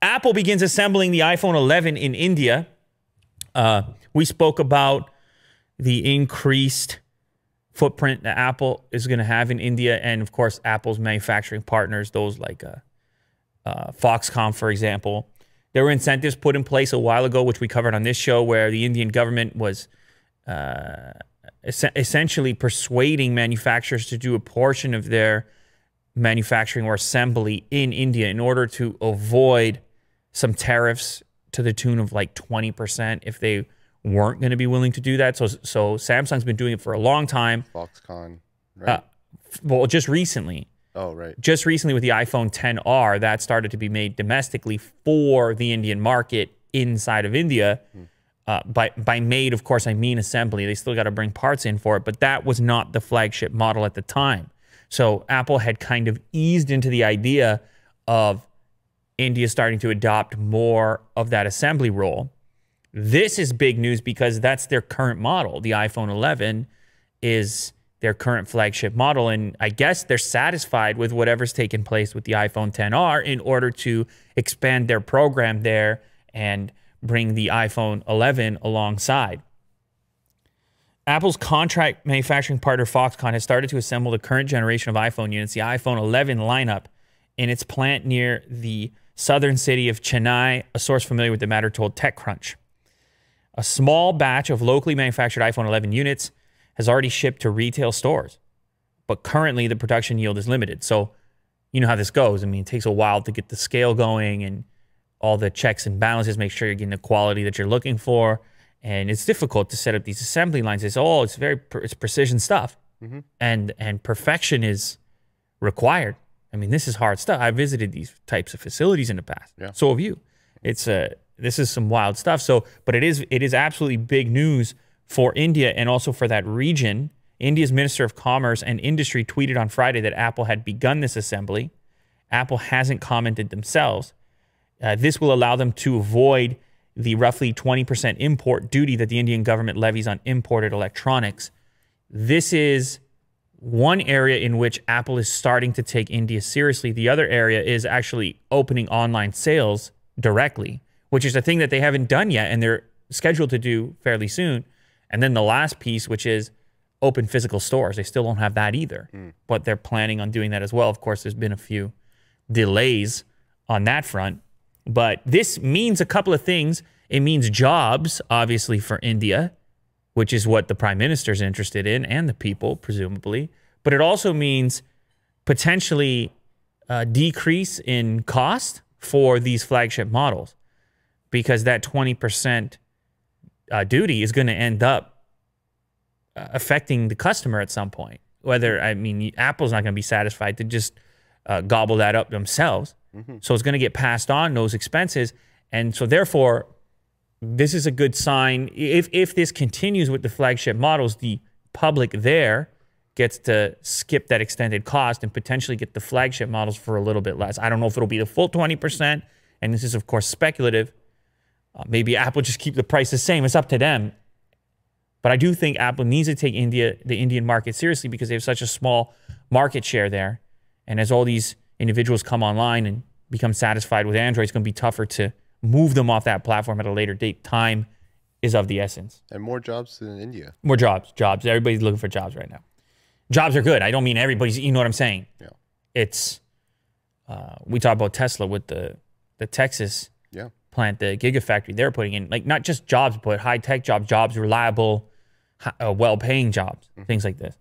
Apple begins assembling the iPhone 11 in India. We spoke about the increased footprint that Apple is going to have in India, and of course, Apple's manufacturing partners, those like Foxconn, for example. There were incentives put in place a while ago, which we covered on this show, where the Indian government was essentially persuading manufacturers to do a portion of their manufacturing or assembly in India in order to avoid some tariffs to the tune of like 20% if they weren't going to be willing to do that. So Samsung's been doing it for a long time. Foxconn, right? Well, just recently. Oh, right. Just recently with the iPhone XR, that started to be made domestically for the Indian market inside of India. By made, of course, I mean assembly. They still got to bring parts in for it, but that was not the flagship model at the time. So Apple had kind of eased into the idea of India starting to adopt more of that assembly role. This is big news because that's their current model. The iPhone 11 is their current flagship model, and I guess they're satisfied with whatever's taken place with the iPhone XR in order to expand their program there and bring the iPhone 11 alongside. Apple's contract manufacturing partner Foxconn has started to assemble the current generation of iPhone units, the iPhone 11 lineup, in its plant near the southern city of Chennai. A source familiar with the matter told TechCrunch. A small batch of locally manufactured iPhone 11 units has already shipped to retail stores, but currently the production yield is limited. So you know how this goes. I mean, it takes a while to get the scale going and all the checks and balances, make sure you're getting the quality that you're looking for. And it's difficult to set up these assembly lines. It's precision stuff, and perfection is required. I mean, this is hard stuff. I visited these types of facilities in the past. Yeah. So have you. This is some wild stuff. So, but it is absolutely big news for India and also for that region. India's Minister of Commerce and Industry tweeted on Friday that Apple had begun this assembly. Apple hasn't commented themselves. This will allow them to avoid the roughly 20% import duty that the Indian government levies on imported electronics. This is one area in which Apple is starting to take India seriously. The other area is actually opening online sales directly, which is a thing that they haven't done yet, and they're scheduled to do fairly soon. And then the last piece, which is open physical stores. They still don't have that either, but they're planning on doing that as well. Of course, there's been a few delays on that front, but this means a couple of things. It means jobs, obviously, for India, which is what the Prime Minister's interested in, and the people, presumably. But it also means potentially a decrease in cost for these flagship models, because that 20% duty is going to end up affecting the customer at some point. Whether, I mean, Apple's not going to be satisfied to just gobble that up themselves. So it's going to get passed on, those expenses. And so therefore, this is a good sign. If this continues with the flagship models, the public there gets to skip that extended cost and potentially get the flagship models for a little bit less. I don't know if it'll be the full 20%, and this is, of course, speculative. Maybe Apple just keep the price the same. It's up to them. But I do think Apple needs to take the Indian market seriously because they have such a small market share there. And as all these individuals come online and become satisfied with Android, it's going to be tougher to move them off that platform at a later date. Time is of the essence. And more jobs in India. More jobs. Jobs. Everybody's looking for jobs right now. Jobs are good. I don't mean everybody's, you know what I'm saying? Yeah. It's, we talk about Tesla with the Texas plant, the Gigafactory they're putting in, like not just jobs, but high-tech jobs, reliable, well-paying jobs, things like this.